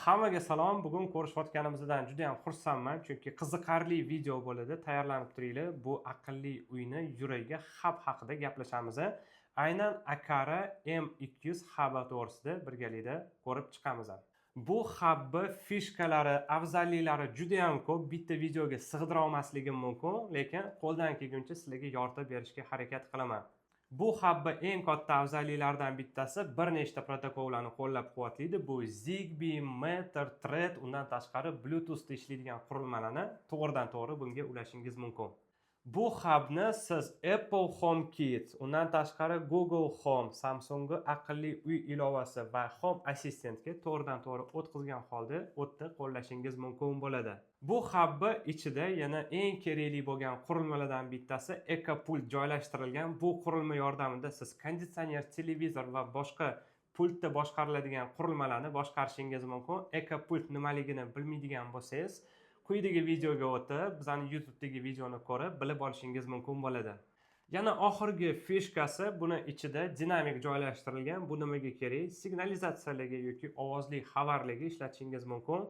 Hammaga salom. Bugun ko'rishayotganimizdan juda ham xursandman, chunki qiziqarli video bo'ladi. Tayyorlanib turinglar. Bu aqlli uyni yuragi hub haqida gaplashamiz. Aynan Aqara M200 hubi to'g'risida birgalikda ko'rib chiqamiz. Bu hubni fishkalari, afzalliklari juda ham ko'p. Bitta videoga sig'dira olmasligim mumkin, lekin qo'ldan kelguncha sizlarga yordam berishga harakat qilaman. Bu hubni eng katta afzalliklaridan bittasi bir nechta protokollarni qo'llab-quvvatlaydi. Bu Zigbee, Matter, Thread, undan tashqari Bluetoothda ishlaydigan qurilmalarni to'g'ridan-to'g'ri bunga ulashingiz mumkin. Bu hubni siz Apple HomeKit, undan tashqari Google Home, Samsung aqlli uy ilovasi va Home Assistantga to'g'ridan-to'g'ri o'tkazgan holda o'tda qo'llashingiz mumkin bo'ladi. Bu hubni ichida yana eng kerakli bo'lgan qurilmalardan bittasi EcoPult joylashtirilgan. Bu qurilma yordamida siz konditsioner, televizor va boshqa pultda boshqariladigan qurilmalarni boshqarishingiz mumkin. EcoPult nimaligini bilmaydigan bo'lsangiz, quyidagi videoga o'tib, bizning YouTube'dagi videoni ko'rib, bilib olishingiz mumkin bo'ladi. Yana oxirgi fishkasi buni ichida dinamik joylashtirilgan. Bu nimaga kerak? Signalizatsiyalarga yoki ovozli xabarlarga ishlatishingiz mumkin.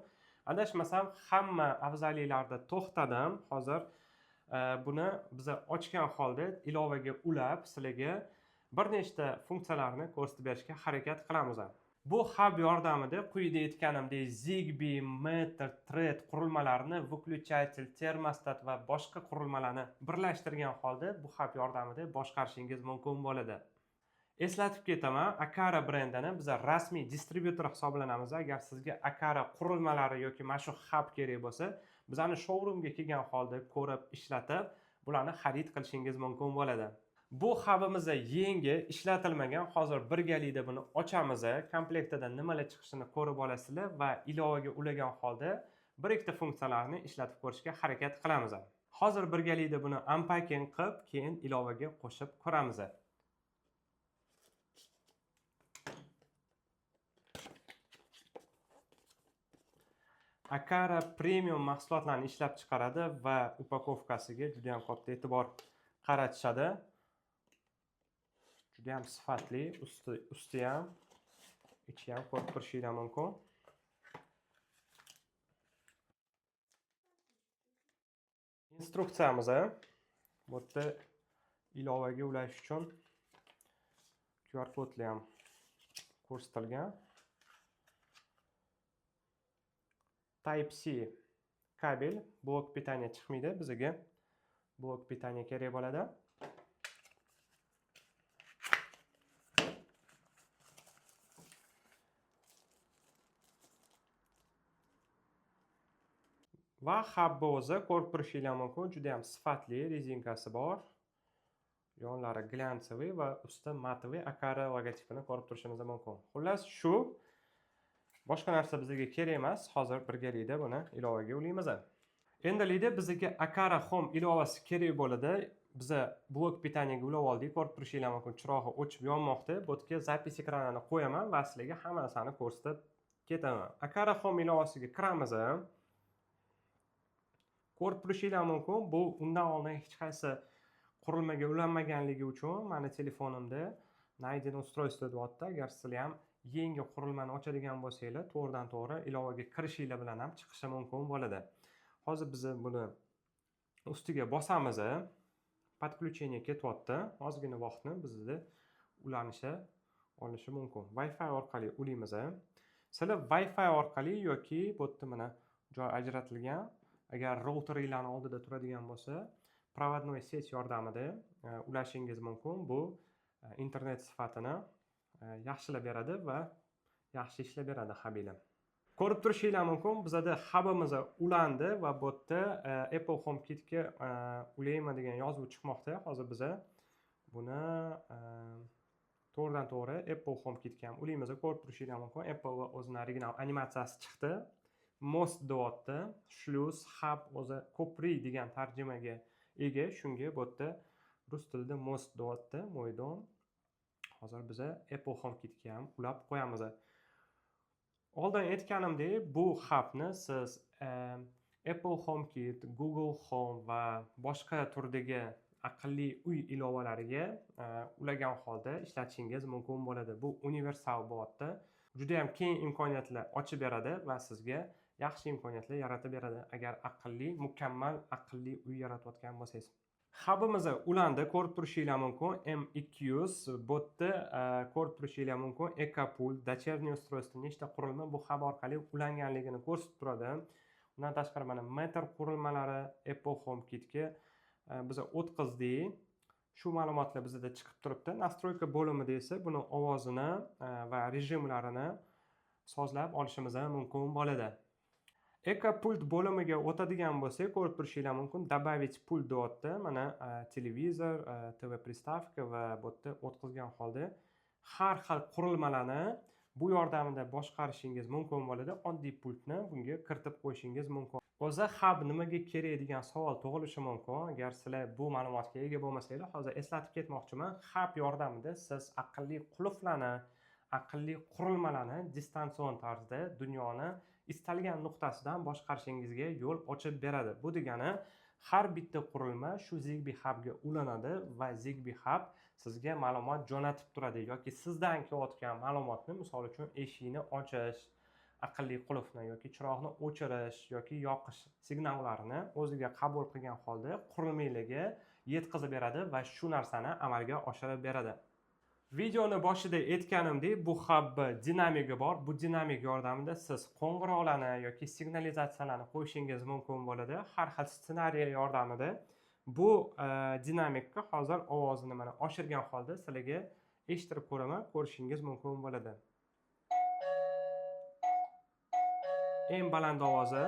Adashmasam, hamma afzalliklarda to'xtadim. Hozir buni biz ochgan holda ilovaga ulab, sizlarga bir nechta funksiyalarni ko'rsatib berishga harakat qilamiz. Bu hub yordamida quyida aytganimdek Zigbee, Matter, Thread qurilmalarini, выключатель, termostat va boshqa qurilmalarni birlashtirgan holda bu hub yordamida boshqarishingiz mumkin bo'ladi. Eslatib ketaman, Aqara brendini biz rasmiy distribyutor hisoblanamiz. Agar sizga Aqara qurilmalari yoki mana shu hub kerak bo'lsa, bizning showroomga kelgan holda ko'rib, ishlatib, bularni xarid qilishingiz mumkin bo'ladi. Bu hubimiz yangi, ishlatilmagan. Hozir birgalikda buni ochamiz. Komplektida nimalar chiqishini ko'rib olasizlar va ilovaga ulagan holda bir ikkita funksiyalarni ishlatib ko'rishga harakat qilamiz. Hozir birgalikda buni unpacking qilib, keyin ilovaga qo'shib ko'ramiz. Aqara premium mahsulotlarni ishlab chiqaradi va upakovkasiga juda ham katta e'tibor qaratishadi. Juda ham sifatli, usti ham, ichi ham ko'rib turishingiz mumkin. Instruksiyamiz bu yerda ilovaga ulash uchun QR kodlar ham ko'rsatilgan. Type-C kabel, blok питания chiqmaydi, bizga blok питания kerak bo'ladi. Va hubni o'zi ko'rib turishingiz mumkin, juda ham sifatli, rezinkasi bor. Yonlari glyansiviy va usti matoviy Aqara logotipini ko'rib turishingiz mumkin. Xullas, shu boshqa narsa bizga kerak emas. Hozir birgalikda buni ilovaga ulaymiz. Endilikda bizga Aqara Home ilovasi kerak bo'ladi. Biz blok питаниyaga ulab oldik. Ko'rib turishingiz mumkin, chirog'i o'chib yonmoqda. Bu yerga zapis ekranini qo'yaman va sizlarga hamma narsani ko'rsatib ketaman. Aqara Home ilovasiga kiramiz. Ko'rib turishingiz mumkin, bu undan oldin hech qaysi qurilmaga ulanmaganligi uchun meni telefonimda найдено устройство deyapti. Agar sizlar ham yangi qurilmani ochadigan bo'lsanglar, to'g'ridan-to'g'ri ilovaga kirishinglar bilan ham chiqishi mumkin bo'ladi. Hozir biz buni ustiga bosamiz. Подключение ketyapti. Ozgina vaqtni bizda olishi mumkin. Wi-Fi orqali ulaymiz. Sizlar Wi-Fi orqali yoki bu yerda mana joy ajratilgan, agar routeringlarni oldida turadigan bo'lsa, provodnoy сеть yordamida ulashingiz mumkin. Bu internet sifatini yaxshilab beradi va yaxshi ishlab beradi hublar. Ko'rib turishingiz mumkin, bizda hubimiz ulandi va bu yerda Apple HomeKitga ulayman degan yozuv chiqmoqda. Hozir biz buni to'g'ridan-to'g'ri Apple HomeKitga ham ulaymiz. Ko'rib turishingiz mumkin, Apple o'zining original animatsiyasi chiqdi. Most deyapti, shluz, hub o'zi ko'prik degan tarjimaga ega. Shunga bu yerda rus tilida most deyapti, mo'ydon. Hozir biz Apple HomeKitga ham ulab qo'yamiz. Oldin aytganimdek, bu hubni siz Apple HomeKit, Google Home va boshqa turdagi aqlli uy ilovalariga ulagan holda ishlatishingiz mumkin bo'ladi. Bu universal bo'lyapti. juda ham keng imkoniyatlar ochib beradi va sizga yaxshi imkoniyatlar yaratib beradi agar mukammal aqlli uy yaratayotgan bo'lsangiz. Hubimizni ulandi, ko'rib turishinglar mumkin. M200 botni ko'rib turishinglar mumkin. EcoPult, дочернее устройство nechta qurilma bu hub orqali ulanganligini ko'rsatib turadi. Undan tashqari mana metr qurilmalari Apple HomeKitga biz o'tkazdik. Shu ma'lumotlar bizda chiqib turibdi. Настройка bo'limida esa buni ovozini va rejimlarini sozlab olishimiz mumkin bo'ladi. EcoPult bo'limiga o'tadigan bo'lsak, ko'rib turishinglar mumkin. Добавить pult deyapti. Mana televizor, TV приставка va bu yerda o'tkazgan holda har xil qurilmalarni bu yordamida boshqarishingiz mumkin bo'ladi. Oddiy pultni bunga kiritib qo'yishingiz mumkin. O'zi hub nimaga kerak degan savol tug'ilishi mumkin. Agar sizlar bu ma'lumotga ega bo'lmasanglar, hozir eslatib ketmoqchiman. Hub yordamida siz aqlli qulflarni, aqlli qurilmalarni distansion tarzda dunyoni istalgan nuqtasidan boshqarishingizga yo'l ochib beradi. Bu degani har bitta qurilma shu Zigbee hubga ulanadi va Zigbee hub sizga ma'lumot jo'natib turadi yoki sizdan kelayotgan ma'lumotni, misol uchun eshikni ochish, aqlli qulfni yoki chiroqni o'chirish yoki yoqish signallarini o'ziga qabul qilgan holda qurilmalarga yetkazib beradi va shu narsani amalga oshirib beradi. Videoni boshida aytganimdek, bu hub dinamigi bor. Bu dinamik yordamida siz qo'ng'iroqlarni yoki signalizatsiyalarni qo'yishingiz mumkin bo'ladi. Har xil ssenariy yordamida bu dinamikka hozir ovozini mana oshirgan holda sizlarga eshittirib ko'rishingiz mumkin bo'ladi. Eng baland ovozi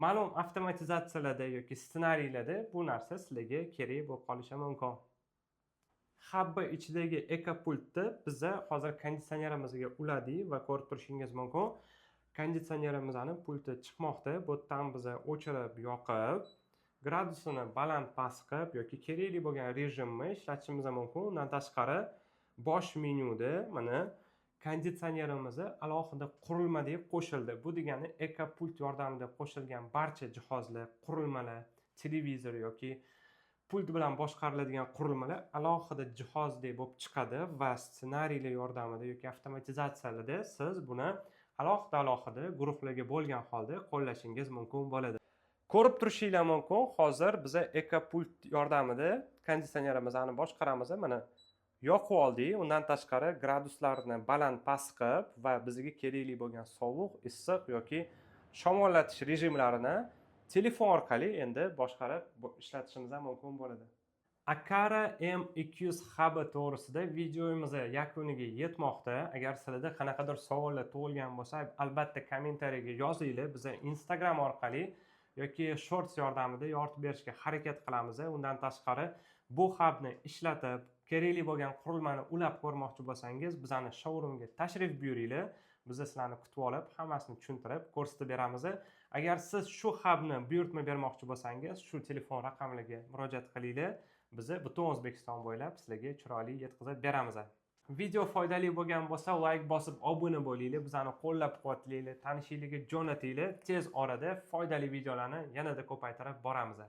ma'lum avtomatizatsiyalarda yoki ssenariylarda bu narsa sizlarga kerak bo'lib qolishi mumkin. Hub ichidagi EcoPultni biz hozir konditsionerimizga uladik va ko'rib turishingiz mumkin. Konditsionerimizning pulti chiqmoqda. Bu yerdan biz o'chirib, yoqib, gradusini baland past qilib yoki kerakli bo'lgan rejimni ishlatishimiz mumkin. Undan tashqari bosh menyuda mana konditsionerimiz alohida qurilmadek qo'shildi. Bu degani EcoPult yordamida qo'shilgan barcha jihozlar, qurilmalar, televizor yoki pult bilan boshqariladigan qurilmalar alohida jihozdek bo'lib chiqadi va ssenariylar yordamida yoki avtomatizatsiyalarda siz buni alohida guruhlarga bo'lgan holda qo'llashingiz mumkin bo'ladi. Ko'rib turishinglar mumkin, hozir biz EcoPult yordamida konditsionerimizni boshqaramiz. Mana yoqib oldik. Undan tashqari graduslarni baland past qilib va bizga kerakli bo'lgan sovuq, issiq yoki shamollatish rejimlarini telefon orqali endi boshqarib ishlatishimiz mumkin bo'ladi. Aqara M200 hub to'g'risida videomiz yakuniga yetmoqda. Agar sizlarda qanaqadir savollar tug'ilgan bo'lsa, albatta kommentariyaga yozinglar. Biz Instagram orqali yoki Shorts yordamida yoritib berishga harakat qilamiz. Undan tashqari bu hubni ishlatib, kerakli bo'lgan qurilmani ulab ko'rmoqchi bo'lsangiz, bizani showroomga tashrif buyuringlar. Biz sizlarni kutib olib, hammasini tushuntirib, ko'rsatib beramiz. Agar siz shu hubni buyurtma bermoqchi bo'lsangiz, shu telefon raqamlariga murojaat qilinglar. Biz butun O'zbekiston bo'ylab sizlarga chiroyli yetkazib beramiz. Video foydali bo'lgan bo'lsa, like bosib obuna bo'linglar, bizani qo'llab-quvvatlanglar, tanishinglarga jo'natinglar. Tez orada foydali videolarni yanada ko'paytirib boramiz.